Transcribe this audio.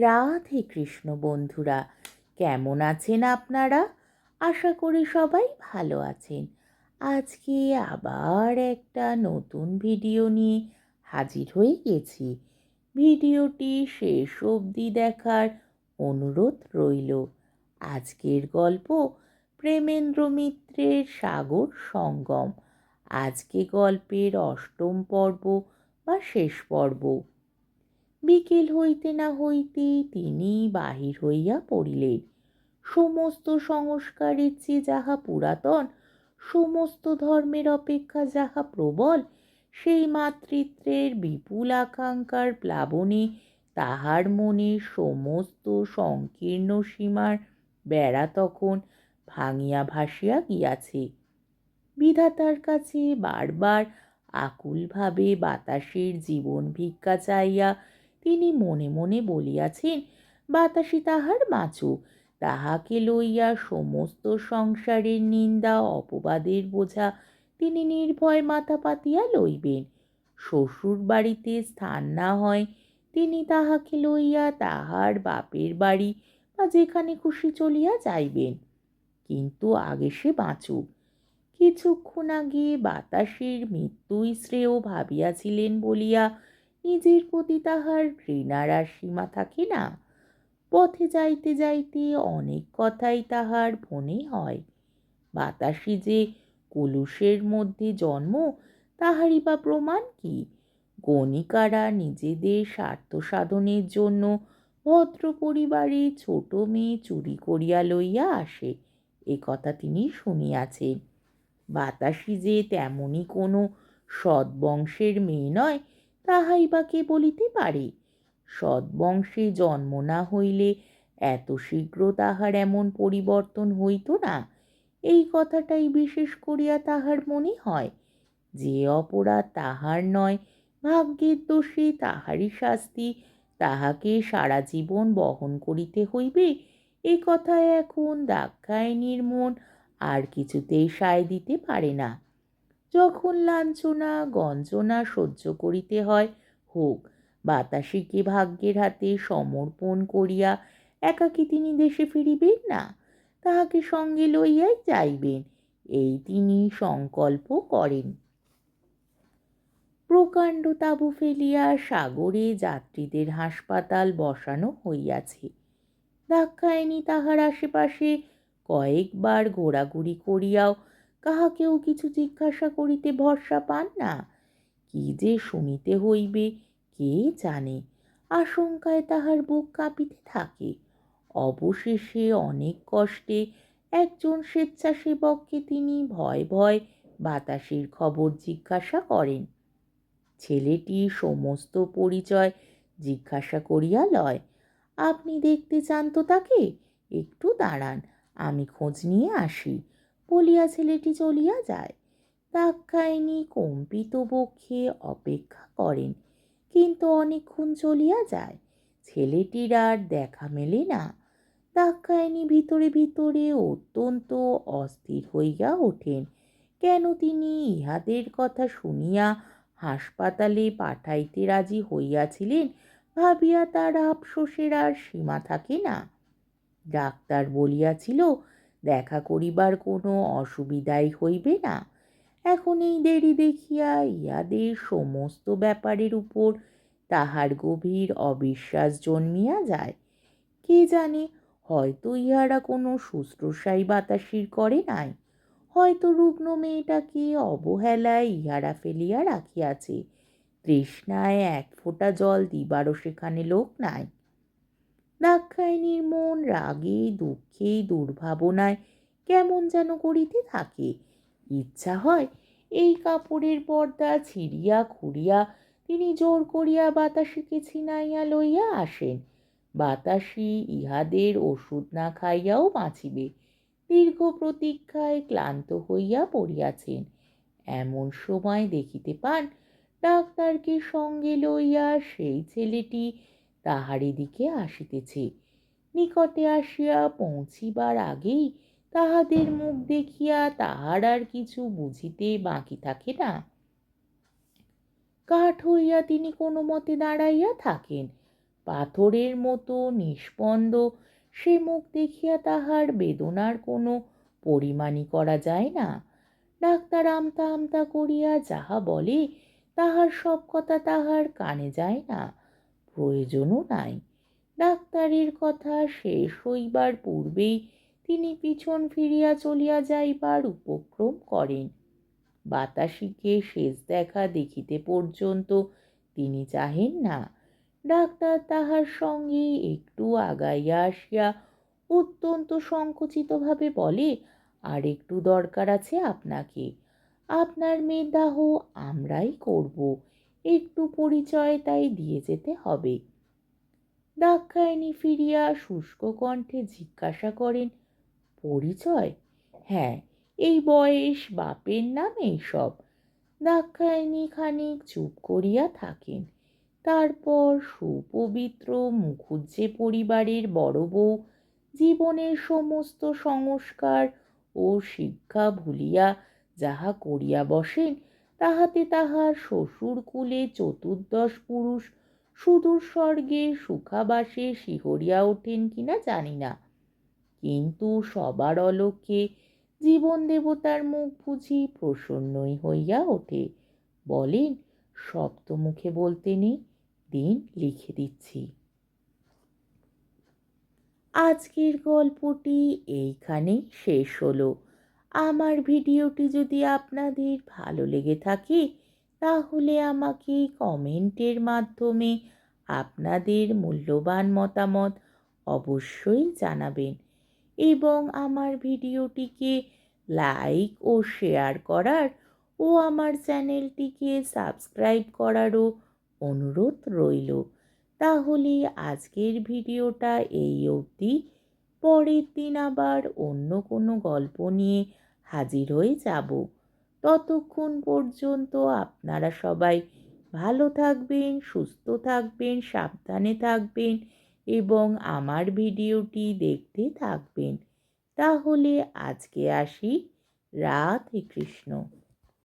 রাধে কৃষ্ণ বন্ধুরা, কেমন আছেন আপনারা? আশা করি সবাই ভালো আছেন। আজকে আবার একটা নতুন ভিডিও নিয়ে হাজির হয়ে গেছি। ভিডিওটি শেষ অবধি দেখার অনুরোধ রইল। আজকের গল্প প্রেমেন্দ্র মিত্রের সাগর সঙ্গম। আজকে গল্পের অষ্টম পর্ব বা শেষ পর্ব। বিকেল হইতে না হইতেই তিনি বাহির হইয়া পড়িলেন। সমস্ত সংস্কারের চেয়ে যাহা পুরাতন, সমস্ত ধর্মের অপেক্ষা যাহা প্রবল, সেই মাতৃত্বের বিপুল আকাঙ্ক্ষার প্লাবনে তাহার মনে সমস্ত সংকীর্ণ সীমার বেড়া তখন ভাঙিয়া ভাসিয়া গিয়াছে। বিধাতার কাছে বারবার আকুলভাবে বাতাসের জীবন ভিক্ষা চাইয়া তিনি মনে মনে বলিয়াছেন, বাতাসই তাহার বাঁচুক, তাহাকে লইয়া সমস্ত সংসারের নিন্দা অপবাদের বোঝা তিনি নির্ভয় মাথা পাতিয়া লইবেন। শ্বশুর বাড়িতে স্থান না হয় তিনি তাহাকে লইয়া তাহার বাপের বাড়ি বা যেখানে খুশি চলিয়া যাইবেন, কিন্তু আগে সে বাঁচুক। কিছুক্ষণ আগে বাতাসের মৃত্যুই শ্রেয় ভাবিয়াছিলেন বলিয়া নিজের প্রতি তাহার ঘৃণার আর সীমা থাকে না। পথে যাইতে যাইতে অনেক কথাই তাহার মনে হয়। বাতাসি যে কলুষের মধ্যে জন্ম, তাহারই বা প্রমাণ কি? গণিকারা নিজেদের স্বার্থ সাধনের জন্য ভদ্র পরিবারে ছোট মেয়ে চুরি করিয়া লইয়া আসে, এ কথা তিনি শুনিয়াছেন। বাতাসি যে তেমনি কোনো সৎবংশের মেয়ে নয়, তাহাই বা কে বলিতে পারে? সৎবংশে জন্ম না হইলে এত শীঘ্র তাহার এমন পরিবর্তন হইত না, এই কথাটাই বিশেষ করিয়া তাহার মনে হয়। যে অপরাধ তাহার নয়, ভাগ্যের দোষে তাহারই শাস্তি তাহাকে সারা জীবন বহন করিতে হইবে, এ কথায় এখন দাক্ষায়ণীর মন আর কিছুতেই সায় দিতে পারে না। যখন লাঞ্ছনা গঞ্জনা সহ্য করিতে হয়, হোক। বাতাসিকে ভাগ্যের হাতে সমর্পণ করিয়া একাকী তিনি দেশে ফিরিবেন না, তাহাকে সঙ্গে লইয়াই যাইবেন, এই তিনি সংকল্প করেন। প্রকাণ্ড তাঁবু ফেলিয়া সাগরে যাত্রীদের হাসপাতাল বসানো হইয়াছে। দাক্ষায়ণী তাহার আশেপাশে কয়েকবার ঘোরাঘুরি করিয়াও কাহাকেও কিছু জিজ্ঞাসা করিতে ভরসা পান না। কি যে শুনিতে হইবে কে জানে, আশঙ্কায় তাহার বুক কাঁপিতে থাকে। অবশেষে অনেক কষ্টে একজন স্বেচ্ছাসেবককে তিনি ভয় ভয় বাতাসের খবর জিজ্ঞাসা করেন। ছেলেটি সমস্ত পরিচয় জিজ্ঞাসা করিয়া লয়। আপনি দেখতে চান তো তাকে? একটু দাঁড়ান, আমি খোঁজ নিয়ে আসি, বলিয়া ছেলেটি চলিয়া যায়। দাক্ষায়ণী কম্পিত বক্ষে অপেক্ষা করেন, কিন্তু অনেকক্ষণ চলিয়া যায়, ছেলেটির আর দেখা মেলে না। দাক্ষায়ণী ভিতরে ভিতরে অত্যন্ত অস্থির হইয়া ওঠেন। কেন তিনি ইহাদের কথা শুনিয়া হাসপাতালে পাঠাইতে রাজি হইয়াছিলেন ভাবিয়া তার আফসোসের আর সীমা থাকে না। ডাক্তার বলিয়াছিল দেখা করিবার কোনো অসুবিধাই হইবে না। এখন এই দেরি দেখিয়া ইহাদের সমস্ত ব্যাপারের উপর তাহার গভীর অবিশ্বাস জন্মিয়া যায়। কে জানে, হয়তো ইহারা কোনো শুশ্রূষাই বাতাসির করে নাই, হয়তো রুগ্ন মেয়েটাকে অবহেলায় ইহারা ফেলিয়া রাখিয়াছে, তৃষ্ণায় এক ফোঁটা জল দিবারও সেখানে লোক নাই। দাক্ষায়ণীর মন রাগে দুঃখে দুর্ভাবনায় কেমন যেন করিতে থাকে। ইচ্ছা হয় এই কাপড়ের পর্দা ছিঁড়িয়া খুঁড়িয়া তিনি জোর করিয়া বাতাসিকে ছিনাইয়া লইয়া আসেন। বাতাসি ইহাদের ওষুধ না খাইয়াও বাঁচিবে, দীর্ঘ প্রতীক্ষায় ক্লান্ত হইয়া পড়িয়াছেন। এমন সময় দেখিতে পান ডাক্তারকে সঙ্গে লইয়া সেই ছেলেটি তাহারই দিকে আসিতেছে। নিকটে আসিয়া পৌঁছিবার আগেই তাহাদের মুখ দেখিয়া তাহার আর কিছু বুঝিতে বাকি থাকে না। কাঠ হইয়া তিনি কোনো মতে দাঁড়াইয়া থাকেন। পাথরের মতো নিস্পন্দ সে মুখ দেখিয়া তাহার বেদনার কোনো পরিমাণই করা যায় না। ডাক্তার আমতা আমতা করিয়া যাহা বলে তাহার সব কথা তাহার কানে যায় না, প্রয়োজনও নাই। ডাক্তারের কথা শেষ হইবার পূর্বেই তিনি পিছন ফিরিয়া চলিয়া যাইবার উপক্রম করেন। বাতাসিকে শেষ দেখা দেখিতে পর্যন্ত তিনি চাহেন না। ডাক্তার তাহার সঙ্গে একটু আগাইয়া আসিয়া অত্যন্ত সংকুচিতভাবে বলে, আর একটু দরকার আছে আপনাকে। আপনার মেয়ের দাহ আমরাই করব, একটু পরিচয় তাই দিয়ে যেতে হবে। ডাক্তারনি ফিরিয়া শুষ্ক কণ্ঠে জিজ্ঞাসা করেন, পরিচয়? হ্যাঁ, এই বয়স বাপের নামে সব। ডাক্তারনি খানিক চুপ করিয়া থাকেন। তারপর সুপবিত্র মুখুজ্জে পরিবারের বড় বউ জীবনের সমস্ত সংস্কার ও শিক্ষা ভুলিয়া যাহা করিয়া বসেন, তাহাতে তাহার শ্বশুরকুলে চতুর্দশ পুরুষ সুদূর স্বর্গে সুখাবাসে শিহরিয়া ওঠেন কিনা জানি না, কিন্তু সবার অলক্ষ্যে জীবন দেবতার মুখ বুঝি প্রসন্নই হইয়া ওঠে। বলেন, শক্ত মুখে বলতে নেই, দিন লিখে দিচ্ছি। আজকের গল্পটি এইখানেই শেষ হলো। আমার ভিডিওটি যদি আপনাদের ভালো লেগে থাকে তাহলে আমাকে কমেন্টের মাধ্যমে আপনাদের মূল্যবান মতামত অবশ্যই জানাবেন এবং আমার ভিডিওটিকে লাইক ও শেয়ার করার ও আমার চ্যানেলটিকে সাবস্ক্রাইব করারও অনুরোধ রইল। তাহলে আজকের ভিডিওটা এই অবধি। পরের দিন আবার অন্য কোনো গল্প নিয়ে হাজির হয়ে যাব। ততক্ষণ পর্যন্ত আপনারা সবাই ভালো থাকবেন, সুস্থ থাকবেন, সাবধানে থাকবেন এবং আমার ভিডিওটি দেখতে থাকবেন। তাহলে আজকে আসি। রাধে কৃষ্ণ।